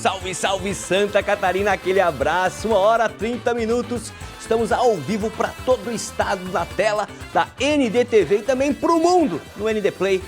Salve, salve Santa Catarina, aquele abraço, 1h30. Estamos ao vivo para todo o estado na tela da NDTV e também para o mundo no ndplay.com.br.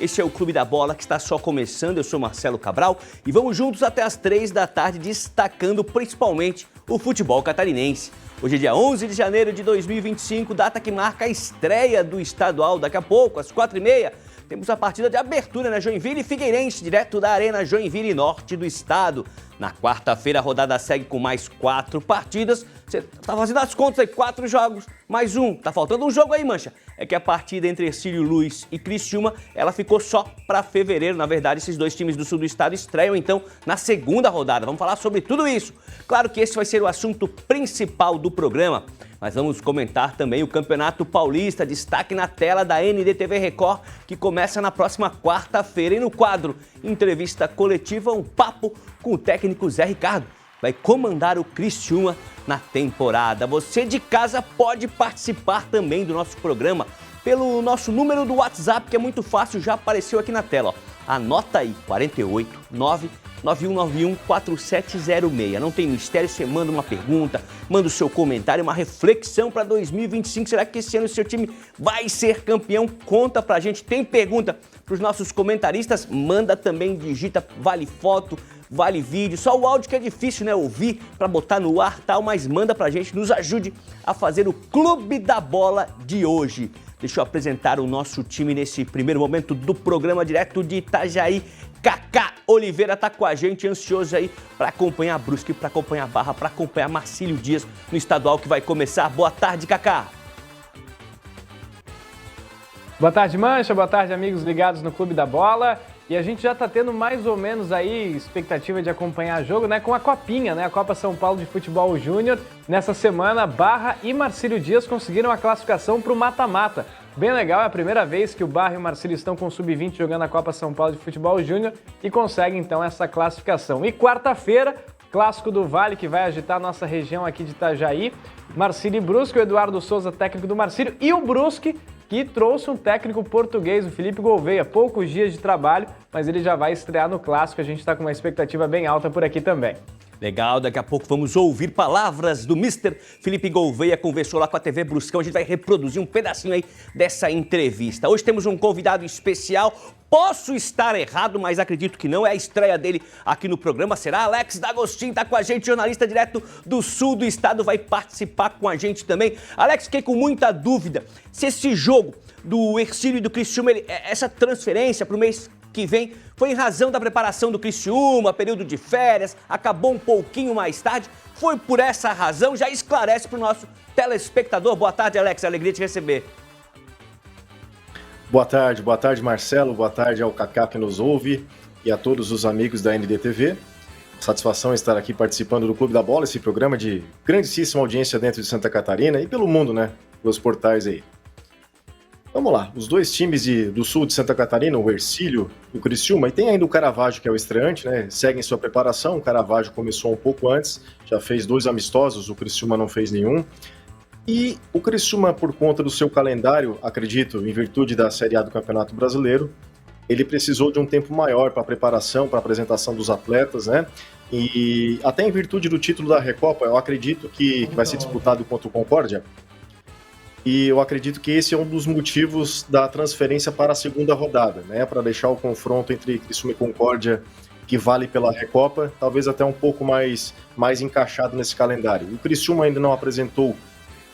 Este é o Clube da Bola que está só começando, eu sou Marcelo Cabral e vamos juntos até as 3 da tarde destacando principalmente o futebol catarinense. Hoje é dia 11 de janeiro de 2025, data que marca a estreia do estadual. Daqui a pouco, às 4h30, temos a partida de abertura, né? Joinville e Figueirense, direto da Arena Joinville Norte do estado. Na quarta-feira, a rodada segue com mais 4 partidas. Você tá fazendo as contas aí, 4 jogos, mais um. Tá faltando um jogo aí, mancha. É que a partida entre Hercílio Luz e Criciúma, ela ficou só para fevereiro. Na verdade, esses dois times do sul do estado estreiam, então, na segunda rodada. Vamos falar sobre tudo isso. Claro que esse vai ser o assunto principal do programa. Mas vamos comentar também o Campeonato Paulista, destaque na tela da NDTV Record, que começa na próxima quarta-feira. E no quadro Entrevista Coletiva, um papo com o técnico Zé Ricardo. Vai comandar o Criciúma na temporada. Você de casa pode participar também do nosso programa pelo nosso número do WhatsApp, que é muito fácil, já apareceu aqui na tela. Ó. Anota aí, 489-9191-4706. Não tem mistério, você manda uma pergunta, manda o seu comentário, uma reflexão para 2025. Será que esse ano o seu time vai ser campeão? Conta pra gente. Tem pergunta para os nossos comentaristas? Manda também, digita vale foto, vale vídeo. Só o áudio que é difícil, né? Ouvir para botar no ar e tal, mas manda pra gente, nos ajude a fazer o Clube da Bola de hoje. Deixa eu apresentar o nosso time nesse primeiro momento do programa direto de Itajaí. Kaká Oliveira tá com a gente, ansioso aí para acompanhar Brusque, para acompanhar Barra, para acompanhar Marcílio Dias no estadual que vai começar. Boa tarde, Kaká. Boa tarde, Mancha. Boa tarde, amigos ligados no Clube da Bola. E a gente já tá tendo mais ou menos aí expectativa de acompanhar jogo, né, com a Copinha, né, a Copa São Paulo de Futebol Júnior. Nessa semana, Barra e Marcílio Dias conseguiram a classificação para o mata-mata. Bem legal, é a primeira vez que o Barra e o Marcílio estão com o Sub-20 jogando a Copa São Paulo de Futebol Júnior e conseguem então essa classificação. E quarta-feira, Clássico do Vale, que vai agitar a nossa região aqui de Itajaí. Marcílio e Brusque, o Eduardo Souza, técnico do Marcílio, e o Brusque, que trouxe um técnico português, o Felipe Gouveia. Poucos dias de trabalho, mas ele já vai estrear no Clássico. A gente está com uma expectativa bem alta por aqui também. Legal, daqui a pouco vamos ouvir palavras do Mr. Felipe Gouveia, conversou lá com a TV Bruscão, a gente vai reproduzir um pedacinho aí dessa entrevista. Hoje temos um convidado especial, posso estar errado, mas acredito que não, é a estreia dele aqui no programa, será Alex D'Agostin, tá com a gente, jornalista direto do sul do estado, vai participar com a gente também. Alex, fiquei com muita dúvida se esse jogo do Hercílio e do Criciúma, essa transferência para o mês que vem, foi em razão da preparação do Criciúma, período de férias, acabou um pouquinho mais tarde. Foi por essa razão? Já esclarece para o nosso telespectador. Boa tarde, Alex, alegria de te receber. Boa tarde, Marcelo, boa tarde ao Kaká que nos ouve e a todos os amigos da NDTV. Satisfação estar aqui participando do Clube da Bola, esse programa de grandíssima audiência dentro de Santa Catarina e pelo mundo, né, pelos portais aí. Vamos lá, os dois times do sul de Santa Catarina, o Hercílio e o Criciúma, e tem ainda o Caravaggio, que é o estreante, né? Seguem sua preparação, o Caravaggio começou um pouco antes, já fez 2 amistosos, o Criciúma não fez nenhum. E o Criciúma, por conta do seu calendário, acredito, em virtude da Série A do Campeonato Brasileiro, ele precisou de um tempo maior para a preparação, para a apresentação dos atletas, né? E até em virtude do título da Recopa, eu acredito que vai ser disputado contra o Concórdia. E eu acredito que esse é um dos motivos da transferência para a segunda rodada, né? Para deixar o confronto entre Criciúma e Concórdia, que vale pela Recopa, talvez até um pouco mais encaixado nesse calendário. O Criciúma ainda não apresentou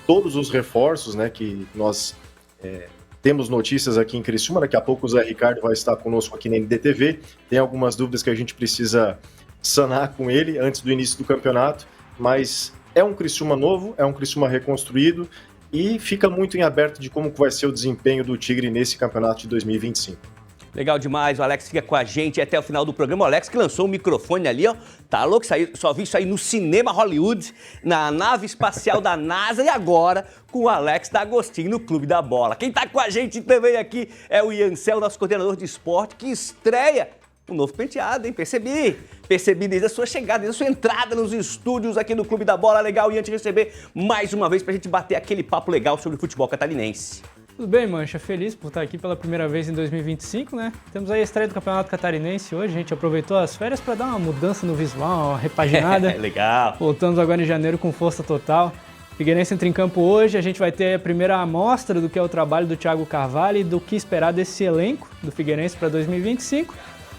todos os reforços, né? Que nós temos notícias aqui em Criciúma. Daqui a pouco o Zé Ricardo vai estar conosco aqui na NDTV. Tem algumas dúvidas que a gente precisa sanar com ele antes do início do campeonato, mas é um Criciúma novo, é um Criciúma reconstruído, e fica muito em aberto de como vai ser o desempenho do Tigre nesse campeonato de 2025. Legal demais, o Alex fica com a gente até o final do programa. O Alex que lançou o microfone ali, ó, tá louco, só vi isso aí no cinema Hollywood, na nave espacial da NASA e agora com o Alex D'Agostin no Clube da Bola. Quem tá com a gente também aqui é o Iancel, nosso coordenador de esporte, que estreia um novo penteado, hein? Percebi desde a sua chegada, desde a sua entrada nos estúdios aqui no Clube da Bola. Legal, Ian, te receber mais uma vez pra gente bater aquele papo legal sobre o futebol catarinense. Tudo bem, Mancha? Feliz por estar aqui pela primeira vez em 2025, né? Temos aí a estreia do Campeonato Catarinense hoje, a gente aproveitou as férias para dar uma mudança no visual, uma repaginada. Legal. Voltamos agora em janeiro com força total. Figueirense entra em campo hoje, a gente vai ter a primeira amostra do que é o trabalho do Thiago Carvalho e do que esperar desse elenco do Figueirense para 2025.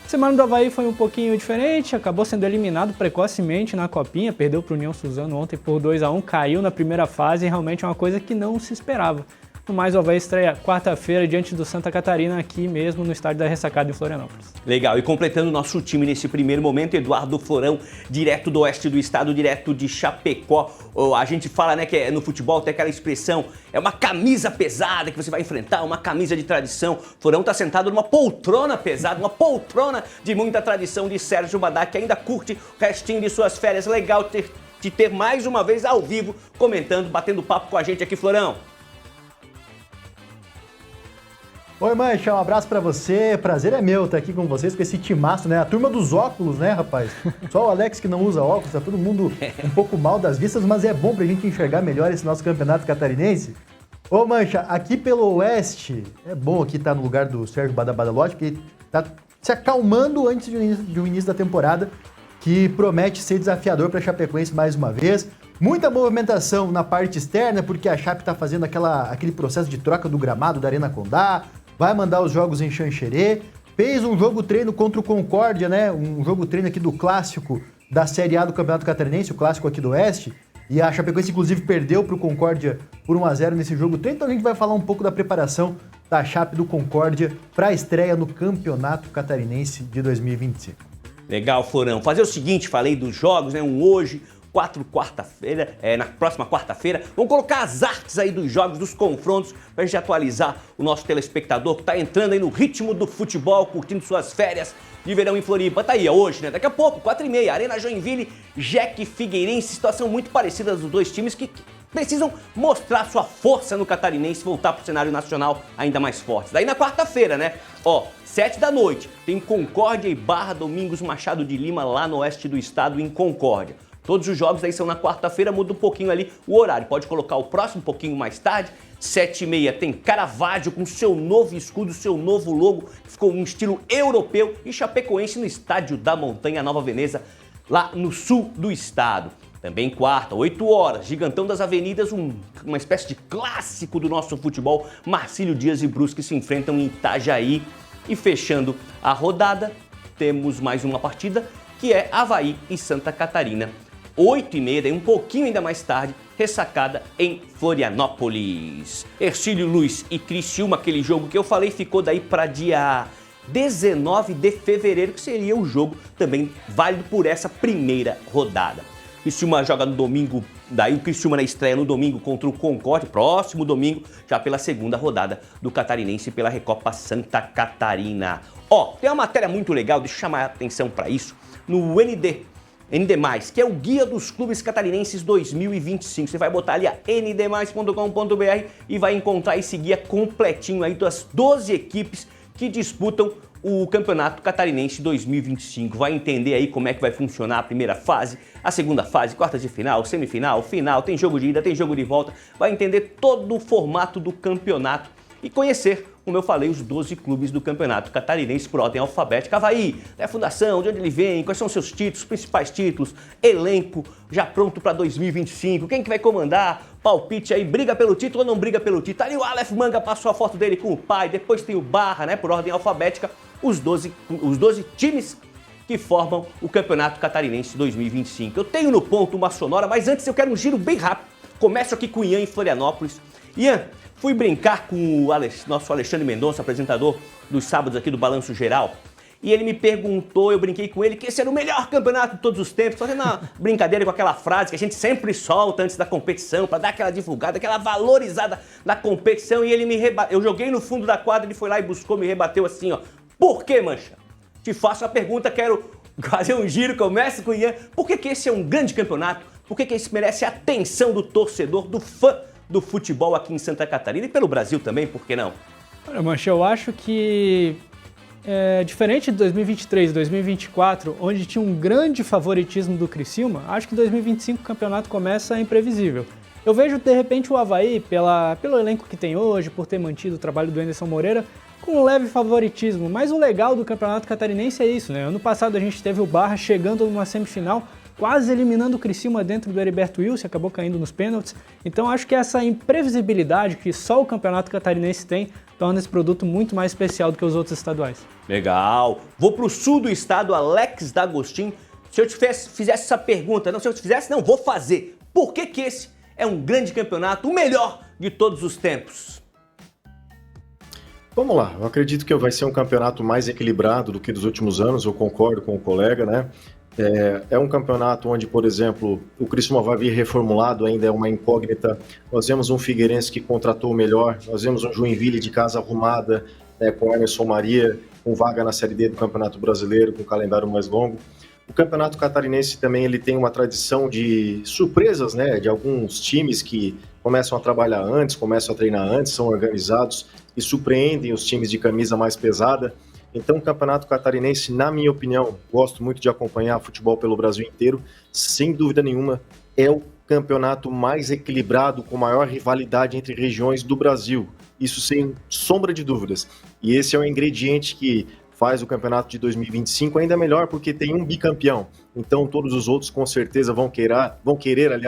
A semana do Avaí foi um pouquinho diferente, acabou sendo eliminado precocemente na Copinha, perdeu para o União Suzano ontem por 2-1, caiu na primeira fase e realmente é uma coisa que não se esperava. No mais, o Avaí estreia quarta-feira diante do Santa Catarina, aqui mesmo no estádio da Ressacada em Florianópolis. Legal, e completando o nosso time nesse primeiro momento, Eduardo Florão, direto do oeste do estado, direto de Chapecó. A gente fala, né, que no futebol tem aquela expressão, é uma camisa pesada que você vai enfrentar, uma camisa de tradição. Florão tá sentado numa poltrona pesada, uma poltrona de muita tradição de Sérgio Badá, que ainda curte o restinho de suas férias. Legal de ter mais uma vez ao vivo, comentando, batendo papo com a gente aqui, Florão. Oi, Mancha, um abraço pra você, prazer é meu estar aqui com vocês, com esse timaço, né? A turma dos óculos, né, rapaz? Só o Alex que não usa óculos, tá todo mundo um pouco mal das vistas, mas é bom pra gente enxergar melhor esse nosso campeonato catarinense. Ô, Mancha, aqui pelo oeste, é bom aqui estar no lugar do Sérgio Badabadalote, porque ele tá se acalmando antes do início da temporada, que promete ser desafiador pra Chapecoense mais uma vez. Muita movimentação na parte externa, porque a Chape tá fazendo aquele processo de troca do gramado da Arena Condá, vai mandar os jogos em Xanxerê, fez um jogo-treino contra o Concórdia, né? Um jogo-treino aqui do clássico da Série A do Campeonato Catarinense, o clássico aqui do Oeste, e a Chapecoense, inclusive, perdeu para o Concórdia por 1-0 nesse jogo-treino, então a gente vai falar um pouco da preparação da Chape do Concórdia para a estreia no Campeonato Catarinense de 2025. Legal, Florão. Fazer o seguinte, falei dos jogos, né? Um hoje, na próxima quarta-feira. Vamos colocar as artes aí dos jogos, dos confrontos, pra gente atualizar o nosso telespectador que tá entrando aí no ritmo do futebol, curtindo suas férias de verão em Floripa. Tá aí, hoje, né? Daqui a pouco, 4h30, Arena Joinville, Jack Figueirense, situação muito parecida dos dois times que precisam mostrar sua força no catarinense e voltar pro cenário nacional ainda mais forte. Daí na quarta-feira, né? 7 da noite, tem Concórdia e Barra Domingos Machado de Lima lá no oeste do estado, em Concórdia. Todos os jogos aí são na quarta-feira, muda um pouquinho ali o horário. Pode colocar o próximo um pouquinho mais tarde. 7h30 tem Caravaggio com seu novo escudo, seu novo logo, que ficou um estilo europeu. E Chapecoense no Estádio da Montanha, Nova Veneza, lá no sul do estado. Também quarta, 8 horas, Gigantão das Avenidas, uma espécie de clássico do nosso futebol. Marcílio Dias e Brusque se enfrentam em Itajaí. E fechando a rodada, temos mais uma partida, que é Avaí e Santa Catarina. 8h30, um pouquinho ainda mais tarde, Ressacada em Florianópolis. Hercílio Luz e Criciúma, aquele jogo que eu falei, ficou daí para dia 19 de fevereiro, que seria o jogo também válido por essa primeira rodada. Criciúma joga no domingo, daí o Criciúma na estreia no domingo contra o Concórdia, próximo domingo, já pela segunda rodada do Catarinense pela Recopa Santa Catarina. Tem uma matéria muito legal, deixa eu chamar a atenção para isso, no ND+, que é o Guia dos Clubes Catarinenses 2025. Você vai botar ali a ndmais.com.br e vai encontrar esse guia completinho aí das 12 equipes que disputam o Campeonato Catarinense 2025. Vai entender aí como é que vai funcionar a primeira fase, a segunda fase, quartas de final, semifinal, final, tem jogo de ida, tem jogo de volta. Vai entender todo o formato do campeonato e conhecer, como eu falei, os 12 clubes do Campeonato Catarinense por ordem alfabética. Avaí, a fundação, de onde ele vem, quais são os seus títulos, principais títulos, elenco já pronto para 2025, quem que vai comandar, palpite aí, briga pelo título ou não briga pelo título. Ali o Aleph Manga passou a foto dele com o pai, depois tem o Barra, né, por ordem alfabética, os 12 times que formam o Campeonato Catarinense 2025. Eu tenho no ponto uma sonora, mas antes eu quero um giro bem rápido. Começo aqui com o Ian em Florianópolis. Ian, fui brincar com o nosso Alexandre Mendonça, apresentador dos sábados aqui do Balanço Geral, e ele me perguntou, eu brinquei com ele, que esse era o melhor campeonato de todos os tempos, fazendo uma brincadeira com aquela frase que a gente sempre solta antes da competição, para dar aquela divulgada, aquela valorizada na competição, e ele me rebateu. Eu joguei no fundo da quadra, ele foi lá e buscou, me rebateu assim, Por que, Mancha? Te faço a pergunta, quero fazer um giro, começo com o Ian. Por que esse é um grande campeonato? Por que esse merece a atenção do torcedor, do fã do futebol aqui em Santa Catarina e pelo Brasil também, por que não? Olha, Mancha, eu acho que diferente de 2023 e 2024, onde tinha um grande favoritismo do Criciúma, acho que em 2025 o campeonato começa imprevisível. Eu vejo, de repente, o Avaí, pelo elenco que tem hoje, por ter mantido o trabalho do Anderson Moreira, com um leve favoritismo. Mas o legal do Campeonato Catarinense é isso, né? Ano passado a gente teve o Barra chegando numa semifinal, quase eliminando o Criciúma dentro do Heriberto Wilson, acabou caindo nos pênaltis. Então acho que essa imprevisibilidade que só o Campeonato Catarinense tem torna esse produto muito mais especial do que os outros estaduais. Legal. Vou pro sul do estado, Alex D'Agostin. Se eu fizesse essa pergunta, vou fazer. Por que esse é um grande campeonato, o melhor de todos os tempos? Vamos lá, eu acredito que vai ser um campeonato mais equilibrado do que dos últimos anos, eu concordo com o colega, né? É um campeonato onde, por exemplo, o Criciúma vai vir reformulado, ainda é uma incógnita. Nós vemos um Figueirense que contratou o melhor, nós vemos um Joinville de casa arrumada, com Emerson Maria, com vaga na Série D do Campeonato Brasileiro, com calendário mais longo. O Campeonato Catarinense também ele tem uma tradição de surpresas, né? De alguns times que começam a trabalhar antes, começam a treinar antes, são organizados e surpreendem os times de camisa mais pesada. Então, o Campeonato Catarinense, na minha opinião, gosto muito de acompanhar futebol pelo Brasil inteiro, sem dúvida nenhuma, é o campeonato mais equilibrado, com maior rivalidade entre regiões do Brasil. Isso sem sombra de dúvidas. E esse é o ingrediente que faz o campeonato de 2025 ainda melhor, porque tem um bicampeão. Então, todos os outros, com certeza, vão querer,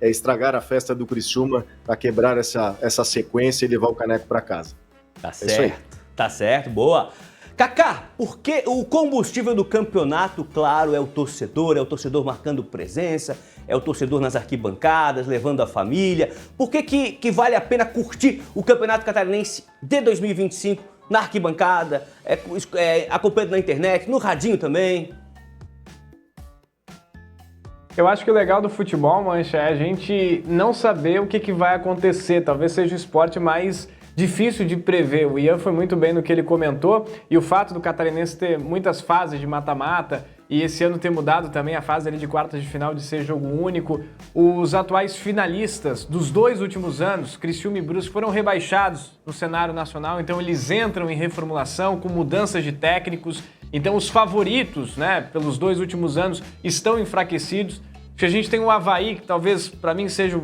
estragar a festa do Criciúma para quebrar essa sequência e levar o caneco para casa. Tá certo, tá certo, boa. Kaká, porque o combustível do campeonato, claro, é o torcedor marcando presença, é o torcedor nas arquibancadas, levando a família. Por que vale a pena curtir o Campeonato Catarinense de 2025 na arquibancada, acompanhando na internet, no radinho também? Eu acho que o legal do futebol, Mancha, é a gente não saber o que vai acontecer. Talvez seja o esporte mais difícil de prever. O Ian foi muito bem no que ele comentou, e o fato do Catarinense ter muitas fases de mata-mata e esse ano ter mudado também a fase ali de quartas de final de ser jogo único. Os atuais finalistas dos 2 últimos anos, Criciúma e Brusque, foram rebaixados no cenário nacional, então eles entram em reformulação com mudanças de técnicos. Então os favoritos, né, pelos 2 últimos anos estão enfraquecidos. A gente tem o Avaí, que talvez para mim seja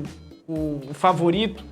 o favorito,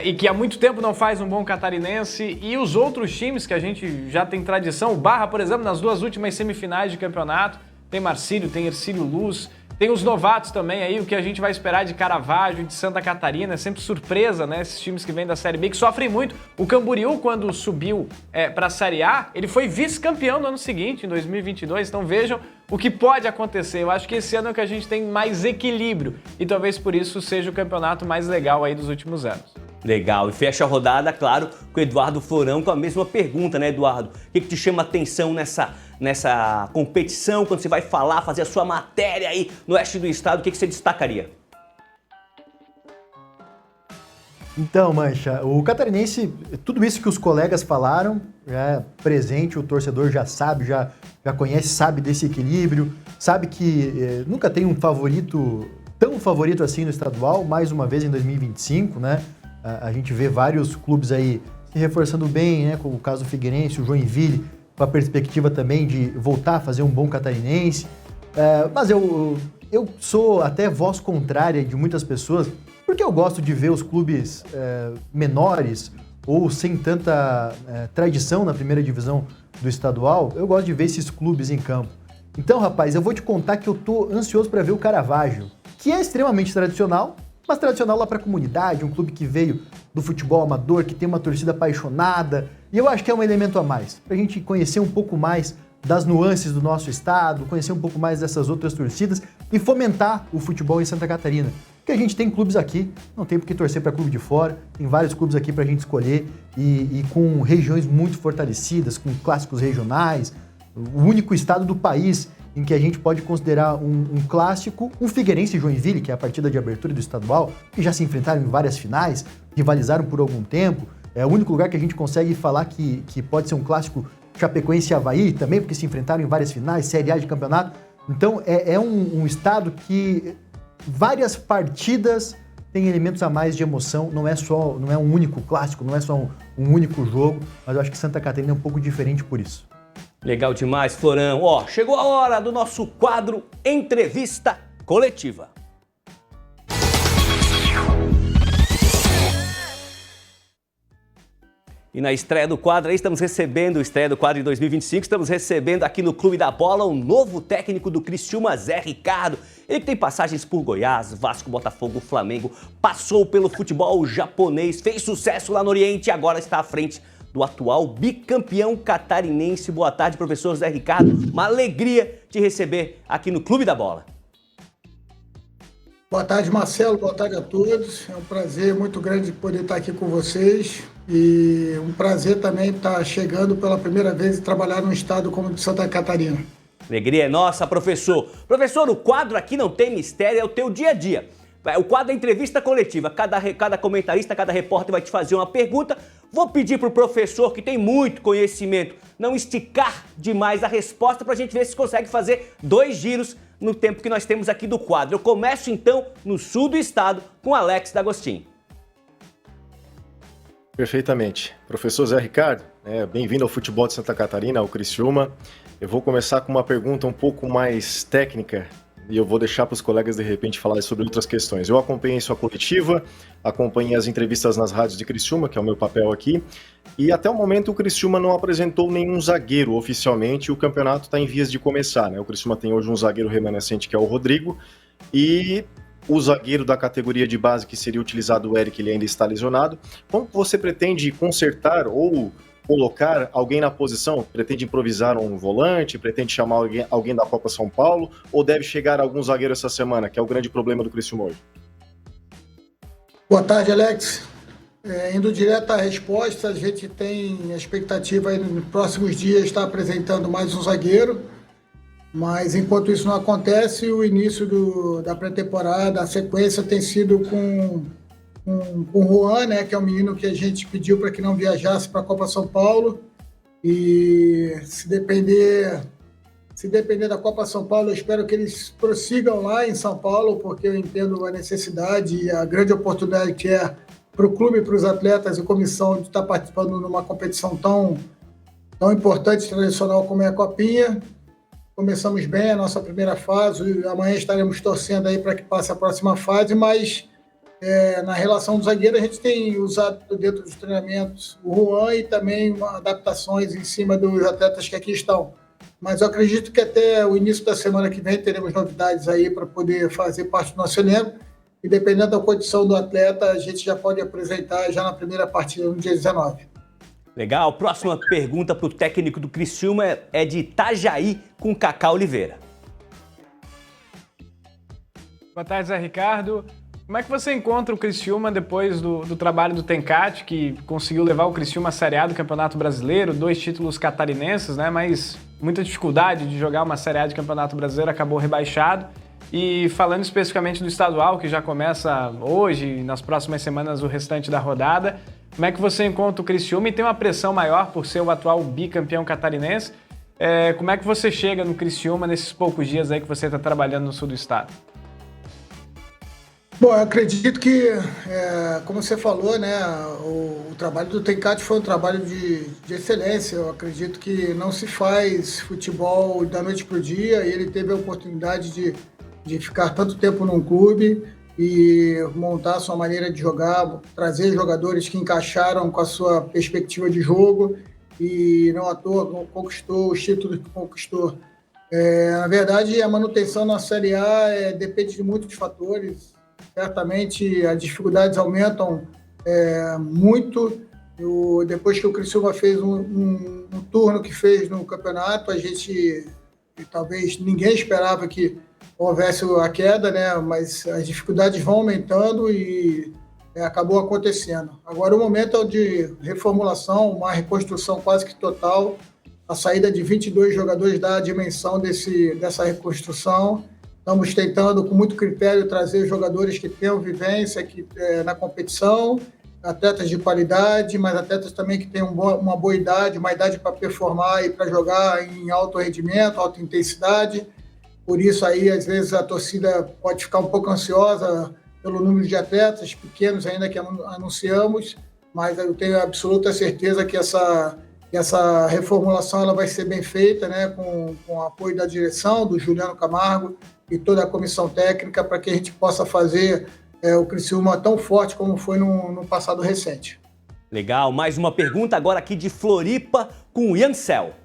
e que há muito tempo não faz um bom catarinense, e os outros times que a gente já tem tradição, o Barra, por exemplo, nas 2 últimas semifinais de campeonato, tem Marcílio, tem Hercílio Luz, tem os novatos também aí, o que a gente vai esperar de Caravaggio, de Santa Catarina, é sempre surpresa, né, esses times que vêm da Série B, que sofrem muito. O Camboriú, quando subiu para a Série A, ele foi vice-campeão no ano seguinte, em 2022, então vejam o que pode acontecer. Eu acho que esse ano é que a gente tem mais equilíbrio, e talvez por isso seja o campeonato mais legal aí dos últimos anos. Legal, e fecha a rodada, claro, com o Eduardo Florão com a mesma pergunta, né, Eduardo? O que te chama atenção nessa competição, quando você vai falar, fazer a sua matéria aí no oeste do estado, o que você destacaria? Então, Mancha, o catarinense, tudo isso que os colegas falaram, é presente, o torcedor já sabe, já conhece, sabe desse equilíbrio, sabe que nunca tem um favorito, tão favorito assim no estadual, mais uma vez em 2025, né? A gente vê vários clubes aí se reforçando bem, né? Como o caso do Figueirense, o Joinville, com a perspectiva também de voltar a fazer um bom catarinense. Mas eu sou até voz contrária de muitas pessoas, porque eu gosto de ver os clubes menores ou sem tanta tradição na primeira divisão do estadual, eu gosto de ver esses clubes em campo. Então, rapaz, eu vou te contar que eu tô ansioso para ver o Caravaggio, que é extremamente tradicional, mas tradicional lá para a comunidade, um clube que veio do futebol amador, que tem uma torcida apaixonada, e eu acho que é um elemento a mais, para a gente conhecer um pouco mais das nuances do nosso estado, conhecer um pouco mais dessas outras torcidas e fomentar o futebol em Santa Catarina. Porque a gente tem clubes aqui, não tem por que torcer para clube de fora, tem vários clubes aqui para a gente escolher e com regiões muito fortalecidas, com clássicos regionais, o único estado do país em que a gente pode considerar um clássico, um Figueirense e Joinville, que é a partida de abertura do estadual, que já se enfrentaram em várias finais, rivalizaram por algum tempo. É o único lugar que a gente consegue falar que pode ser um clássico Chapecoense e Avaí também, porque se enfrentaram em várias finais, Série A de campeonato. Então é um estado que várias partidas têm elementos a mais de emoção, não é um único clássico, não é só um único jogo, mas eu acho que Santa Catarina é um pouco diferente por isso. Legal demais, Florão. Chegou a hora do nosso quadro Entrevista Coletiva. E na estreia do quadro, aí estamos recebendo, estreia do quadro de 2025, estamos recebendo aqui no Clube da Bola o novo técnico do Criciúma, Zé Ricardo. Ele que tem passagens por Goiás, Vasco, Botafogo, Flamengo, passou pelo futebol japonês, fez sucesso lá no Oriente e agora está à frente do atual bicampeão catarinense. Boa tarde, professor Zé Ricardo. Uma alegria te receber aqui no Clube da Bola. Boa tarde, Marcelo. Boa tarde a todos. É um prazer muito grande poder estar aqui com vocês e um prazer também estar chegando pela primeira vez e trabalhar num estado como o de Santa Catarina. Alegria é nossa, professor. Professor, o quadro aqui não tem mistério, é o teu dia a dia. O quadro é entrevista coletiva. Cada comentarista, cada repórter vai te fazer uma pergunta. Vou pedir para o professor, que tem muito conhecimento, não esticar demais a resposta para a gente ver se consegue fazer 2 giros no tempo que nós temos aqui do quadro. Eu começo então no sul do estado com Alex D'Agostin. Perfeitamente. Professor Zé Ricardo, bem-vindo ao futebol de Santa Catarina, ao Criciúma. Eu vou começar com uma pergunta um pouco mais técnica e eu vou deixar para os colegas de repente falarem sobre outras questões. Eu acompanhei sua coletiva, acompanhei as entrevistas nas rádios de Criciúma, que é o meu papel aqui, e até o momento o Criciúma não apresentou nenhum zagueiro oficialmente, o campeonato está em vias de começar, né? O Criciúma tem hoje um zagueiro remanescente que é o Rodrigo, e o zagueiro da categoria de base que seria utilizado, o Eric, ele ainda está lesionado. Como você pretende consertar ou colocar alguém na posição? Pretende improvisar um volante? Pretende chamar alguém da Copa São Paulo? Ou deve chegar algum zagueiro essa semana, que é o grande problema do Criciúma hoje? Boa tarde, Alex. Indo direto à resposta, a gente tem a expectativa aí nos próximos dias estar apresentando mais um zagueiro, mas enquanto isso não acontece, o início da pré-temporada, a sequência tem sido com o Juan, né, que é um menino que a gente pediu para que não viajasse para a Copa São Paulo, e se depender da Copa São Paulo, eu espero que eles prossigam lá em São Paulo, porque eu entendo a necessidade e a grande oportunidade que é para o clube, para os atletas e comissão de estar participando numa competição tão importante e tradicional como é a Copinha. Começamos bem a nossa primeira fase, amanhã estaremos torcendo aí para que passe a próxima fase, mas na relação do zagueiro a gente tem usado dentro dos treinamentos o Juan e também adaptações em cima dos atletas que aqui estão. Mas eu acredito que até o início da semana que vem teremos novidades aí para poder fazer parte do nosso elenco, e dependendo da condição do atleta, a gente já pode apresentar já na primeira partida no dia 19. Legal. Próxima pergunta para o técnico do Criciúma é de Itajaí, com Cacá Oliveira. Boa tarde, Zé Ricardo. Como é que você encontra o Criciúma depois do trabalho do Tencati, que conseguiu levar o Criciúma à Série A do Campeonato Brasileiro, 2 títulos catarinenses, né? Mas muita dificuldade de jogar uma Série A de Campeonato Brasileiro, acabou rebaixado. E falando especificamente do estadual, que já começa hoje e nas próximas semanas o restante da rodada, como é que você encontra o Criciúma e tem uma pressão maior por ser o atual bicampeão catarinense? Como é que você chega no Criciúma nesses poucos dias aí que você está trabalhando no sul do estado? Bom, eu acredito que, como você falou, né, o trabalho do Tencati foi um trabalho de excelência. Eu acredito que não se faz futebol da noite para o dia, e ele teve a oportunidade de ficar tanto tempo num clube e montar a sua maneira de jogar, trazer jogadores que encaixaram com a sua perspectiva de jogo, e não à toa conquistou os títulos que conquistou. Na verdade, a manutenção na Série A depende de muitos fatores. Certamente as dificuldades aumentam muito. Depois que o Criciúma fez um turno que fez no campeonato, a gente, talvez ninguém esperava que houvesse a queda, né? Mas as dificuldades vão aumentando e acabou acontecendo. Agora o momento é de reformulação, uma reconstrução quase que total. A saída de 22 jogadores dá a dimensão dessa reconstrução. Estamos tentando, com muito critério, trazer jogadores que tenham vivência na competição, atletas de qualidade, mas atletas também que tenham uma boa idade, uma idade para performar e para jogar em alto rendimento, alta intensidade. Por isso aí, às vezes, a torcida pode ficar um pouco ansiosa pelo número de atletas pequenos ainda que anunciamos, mas eu tenho absoluta certeza que essa reformulação ela vai ser bem feita, né, com o apoio da direção, do Juliano Camargo e toda a comissão técnica, para que a gente possa fazer o Criciúma tão forte como foi no passado recente. Legal, mais uma pergunta agora aqui de Floripa com o Yancel.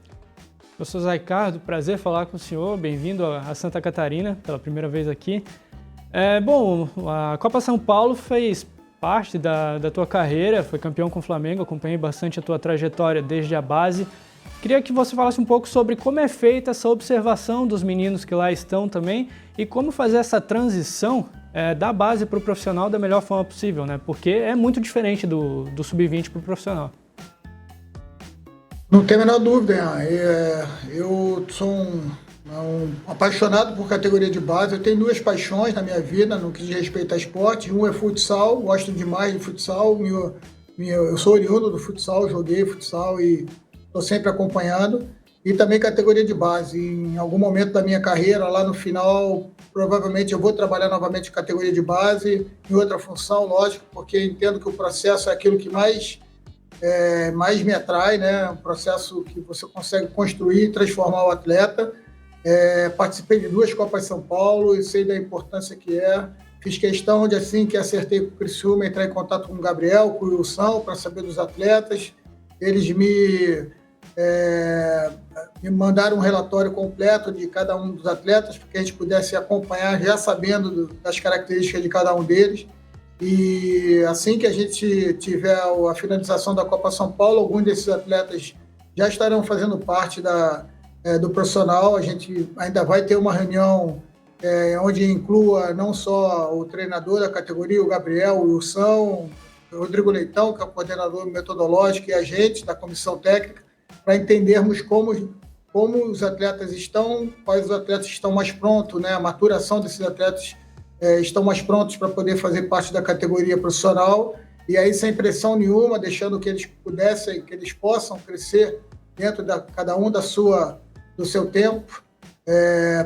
Professor Zé Ricardo, prazer falar com o senhor, bem-vindo a Santa Catarina, pela primeira vez aqui. Bom, a Copa São Paulo fez parte da tua carreira, foi campeão com o Flamengo, acompanhei bastante a tua trajetória desde a base. Queria que você falasse um pouco sobre como é feita essa observação dos meninos que lá estão também e como fazer essa transição da base para o profissional da melhor forma possível, né? Porque é muito diferente do sub-20 para o profissional. Não tem a menor dúvida. Eu sou um apaixonado por categoria de base. Eu tenho duas paixões na minha vida no que diz respeito a esporte. Um é futsal, gosto demais de futsal. Eu sou oriundo do futsal, joguei futsal e estou sempre acompanhando. E também categoria de base. Em algum momento da minha carreira, lá no final, provavelmente eu vou trabalhar novamente em categoria de base, em outra função, lógico, porque entendo que o processo é aquilo que mais me atrai, né? Um processo que você consegue construir e transformar o atleta. Participei de 2 Copas São Paulo e sei da importância que é. Fiz questão de, assim que acertei com o Criciúma, entrar em contato com o Gabriel, com o Wilson, para saber dos atletas. Eles me mandaram um relatório completo de cada um dos atletas, para que a gente pudesse acompanhar, já sabendo das características de cada um deles. E assim que a gente tiver a finalização da Copa São Paulo, alguns desses atletas já estarão fazendo parte do profissional. A gente ainda vai ter uma reunião onde inclua não só o treinador da categoria, o Gabriel, o Wilson, o Rodrigo Leitão, que é o coordenador metodológico, e a gente da comissão técnica, para entendermos como os atletas estão, quais os atletas estão mais prontos, né? A maturação desses atletas estão mais prontos para poder fazer parte da categoria profissional, e aí sem pressão nenhuma, deixando que eles possam crescer dentro cada um do seu tempo,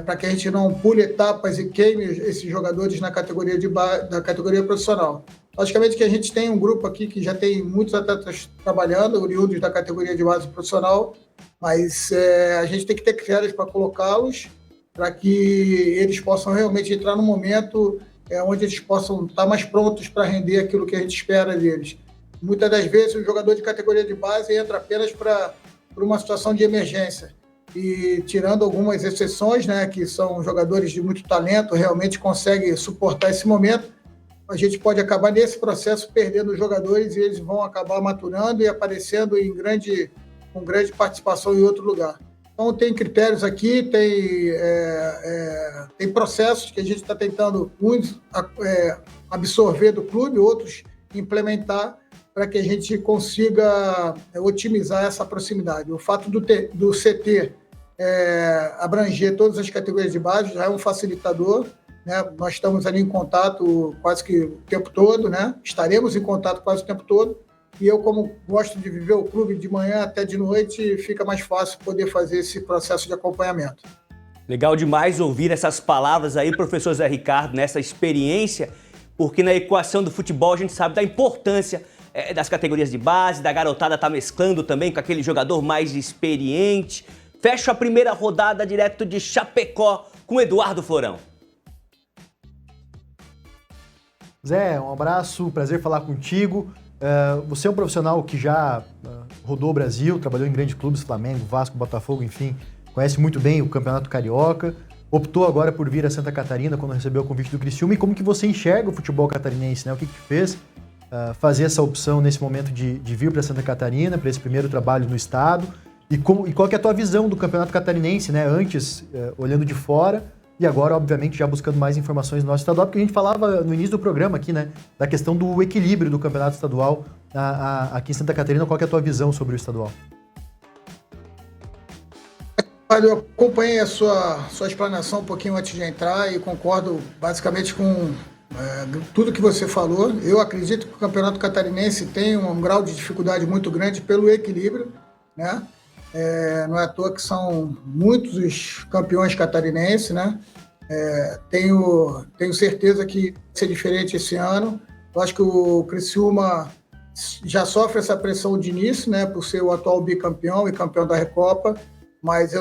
para que a gente não pule etapas e queime esses jogadores da categoria profissional. Logicamente que a gente tem um grupo aqui que já tem muitos atletas trabalhando, oriundos da categoria de base profissional, mas a gente tem que ter critérios para colocá-los, para que eles possam realmente entrar no momento onde eles possam estar mais prontos para render aquilo que a gente espera deles. Muitas das vezes o jogador de categoria de base entra apenas para uma situação de emergência, e tirando algumas exceções, né, que são jogadores de muito talento, realmente conseguem suportar esse momento, a gente pode acabar nesse processo perdendo os jogadores e eles vão acabar maturando e aparecendo com grande participação em outro lugar. Então tem critérios aqui, tem processos que a gente está tentando, uns absorver do clube, outros implementar, para que a gente consiga otimizar essa proximidade. O fato do CT abranger todas as categorias de base já é um facilitador, né? Nós estamos ali em contato quase que o tempo todo, né? Estaremos em contato quase o tempo todo, e eu, como gosto de viver o clube de manhã até de noite, fica mais fácil poder fazer esse processo de acompanhamento. Legal demais ouvir essas palavras aí, professor Zé Ricardo, nessa experiência, porque na equação do futebol a gente sabe da importância das categorias de base, da garotada tá mesclando também com aquele jogador mais experiente. Fecho a primeira rodada direto de Chapecó com Eduardo Florão. Zé, um abraço, prazer falar contigo. Você é um profissional que já rodou o Brasil, trabalhou em grandes clubes, Flamengo, Vasco, Botafogo, enfim, conhece muito bem o Campeonato Carioca, optou agora por vir a Santa Catarina quando recebeu o convite do Criciúma. E como que você enxerga o futebol catarinense, né? O que te fez fazer essa opção nesse momento de vir para Santa Catarina, para esse primeiro trabalho no estado? E qual que é a tua visão do Campeonato Catarinense, né? Antes, olhando de fora, e agora, obviamente, já buscando mais informações no nosso estadual, porque a gente falava no início do programa aqui, né? Da questão do equilíbrio do Campeonato Estadual aqui em Santa Catarina. Qual que é a tua visão sobre o estadual? Eu acompanhei a sua explanação um pouquinho antes de entrar e concordo basicamente com tudo que você falou. Eu acredito que o Campeonato Catarinense tem um grau de dificuldade muito grande pelo equilíbrio, né? Não é à toa que são muitos os campeões catarinenses, né? Tenho certeza que vai ser diferente esse ano. Eu acho que o Criciúma já sofre essa pressão de início, né? Por ser o atual bicampeão e campeão da Recopa, mas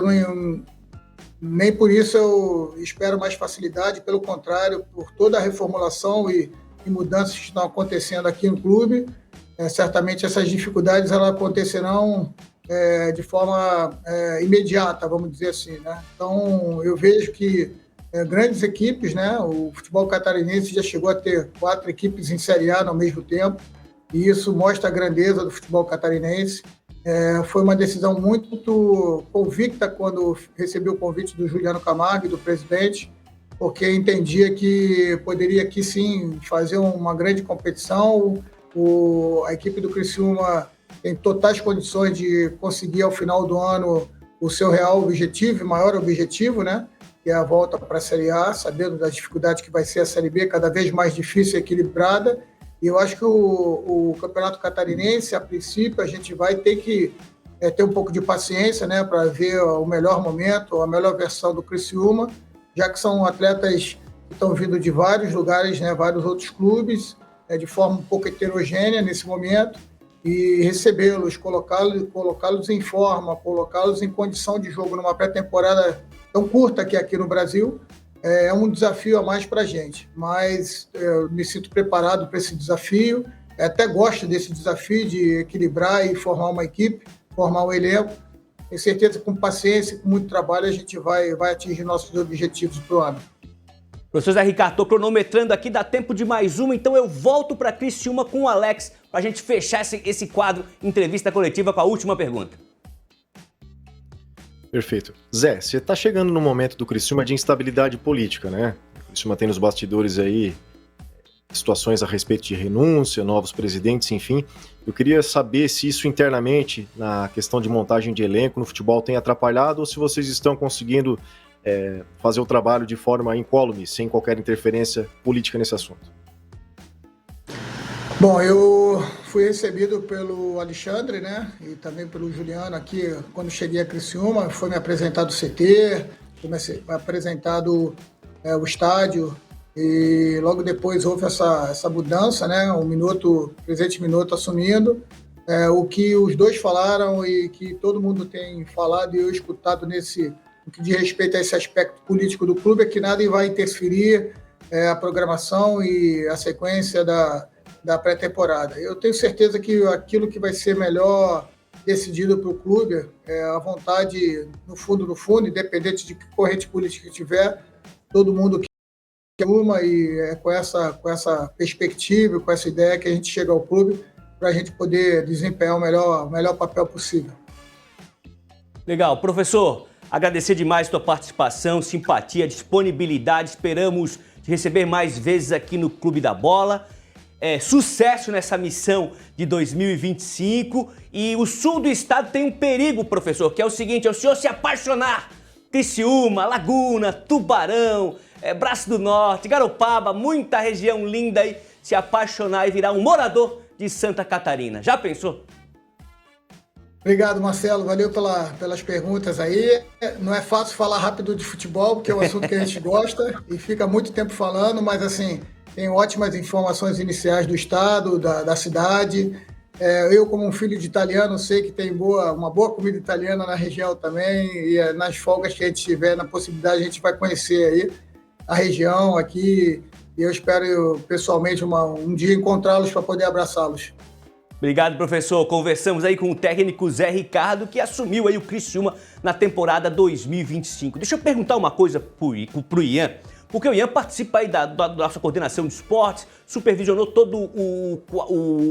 nem por isso eu espero mais facilidade, pelo contrário, por toda a reformulação e mudanças que estão acontecendo aqui no clube, certamente essas dificuldades elas acontecerão de forma imediata, vamos dizer assim, né? Então, eu vejo que grandes equipes, né? O futebol catarinense já chegou a ter 4 equipes em Série A ao mesmo tempo, e isso mostra a grandeza do futebol catarinense. Foi uma decisão muito convicta quando recebi o convite do Juliano Camargo e do presidente, porque entendia que poderia aqui sim fazer uma grande competição. A equipe do Criciúma tem totais condições de conseguir ao final do ano o seu real objetivo, maior objetivo, né? Que é a volta para a Série A, sabendo das dificuldades que vai ser a Série B, cada vez mais difícil e equilibrada. E eu acho que o Campeonato Catarinense, a princípio, a gente vai ter que ter um pouco de paciência, né, para ver o melhor momento, a melhor versão do Criciúma, já que são atletas que estão vindo de vários lugares, né, vários outros clubes, de forma um pouco heterogênea nesse momento, e recebê-los, colocá-los em forma, colocá-los em condição de jogo numa pré-temporada tão curta que é aqui no Brasil, é um desafio a mais para a gente. Mas eu me sinto preparado para esse desafio, até gosto desse desafio de equilibrar e formar uma equipe, formar um elenco. Tenho certeza que com paciência e com muito trabalho a gente vai atingir nossos objetivos para o ano. Professor Zé Ricardo, estou cronometrando aqui, dá tempo de mais uma, então eu volto para Criciúma com o Alex para a gente fechar esse quadro entrevista coletiva com a última pergunta. Perfeito. Zé, você está chegando no momento do Criciúma de instabilidade política, né? O Criciúma tem nos bastidores aí situações a respeito de renúncia, novos presidentes, enfim. Eu queria saber se isso internamente, na questão de montagem de elenco no futebol, tem atrapalhado ou se vocês estão conseguindo fazer o trabalho de forma incólume, sem qualquer interferência política nesse assunto. Bom, eu fui recebido pelo Alexandre, né, e também pelo Juliano aqui, quando cheguei a Criciúma, foi me apresentado o CT, foi me apresentado o estádio, e logo depois houve essa mudança, né, o presidente Minotto assumindo, o que os dois falaram e que todo mundo tem falado e eu escutado no que diz respeito a esse aspecto político do clube, é que nada vai interferir a programação e a sequência da pré-temporada. Eu tenho certeza que aquilo que vai ser melhor decidido para o clube, a vontade, no fundo, independente de que corrente política tiver, todo mundo quer uma, e é com essa perspectiva, com essa ideia que a gente chega ao clube para a gente poder desempenhar o melhor papel possível. Legal. Professor, agradecer demais a tua participação, simpatia, disponibilidade. Esperamos te receber mais vezes aqui no Clube da Bola. Sucesso nessa missão de 2025. E o sul do estado tem um perigo, professor, que é o seguinte: é o senhor se apaixonar. Criciúma, Laguna, Tubarão, Braço do Norte, Garopaba, muita região linda aí, se apaixonar e virar um morador de Santa Catarina. Já pensou? Obrigado, Marcelo. Valeu pelas perguntas aí. Não é fácil falar rápido de futebol, porque é um assunto que a gente gosta e fica muito tempo falando, mas assim, tem ótimas informações iniciais do estado, da cidade. Eu, como um filho de italiano, sei que tem uma boa comida italiana na região também, e nas folgas que a gente tiver, na possibilidade, a gente vai conhecer aí a região aqui, e eu espero pessoalmente um dia encontrá-los para poder abraçá-los. Obrigado, professor. Conversamos aí com o técnico Zé Ricardo, que assumiu aí o Criciúma na temporada 2025. Deixa eu perguntar uma coisa pro Ian, porque o Ian participa aí da nossa coordenação de esportes, supervisionou todo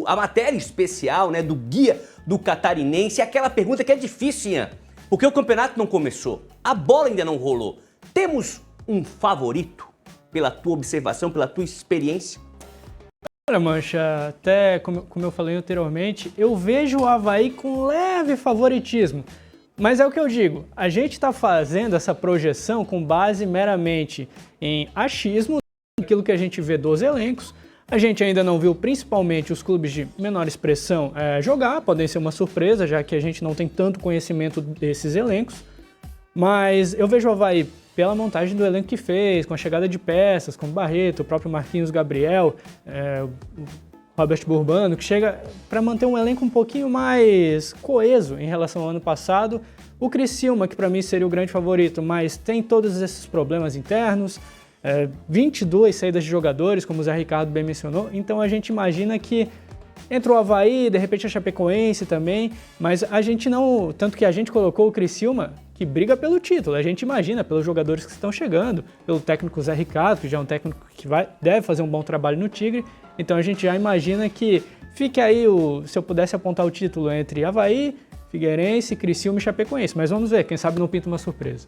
a matéria especial, né, do guia do Catarinense. E aquela pergunta que é difícil, Ian, porque o campeonato não começou, a bola ainda não rolou. Temos um favorito, pela tua observação, pela tua experiência? Olha, Mancha, até como eu falei anteriormente, eu vejo o Avaí com leve favoritismo. Mas é o que eu digo, a gente está fazendo essa projeção com base meramente em achismo, aquilo que a gente vê dos elencos. A gente ainda não viu principalmente os clubes de menor expressão jogar, podem ser uma surpresa, já que a gente não tem tanto conhecimento desses elencos. Mas eu vejo o Avaí pela montagem do elenco que fez, com a chegada de peças, como Barreto, o próprio Marquinhos Gabriel, o Robert Burbano, que chega para manter um elenco um pouquinho mais coeso em relação ao ano passado. O Criciúma, que para mim seria o grande favorito, mas tem todos esses problemas internos, 22 saídas de jogadores, como o Zé Ricardo bem mencionou, então a gente imagina que Entra o Avaí, de repente a Chapecoense também, mas a gente não... Tanto que a gente colocou o Criciúma, que briga pelo título. A gente imagina, pelos jogadores que estão chegando, pelo técnico Zé Ricardo, que já é um técnico que deve fazer um bom trabalho no Tigre. Então a gente já imagina que fique aí, se eu pudesse apontar o título entre Avaí, Figueirense, Criciúma e Chapecoense. Mas vamos ver, quem sabe não pinta uma surpresa.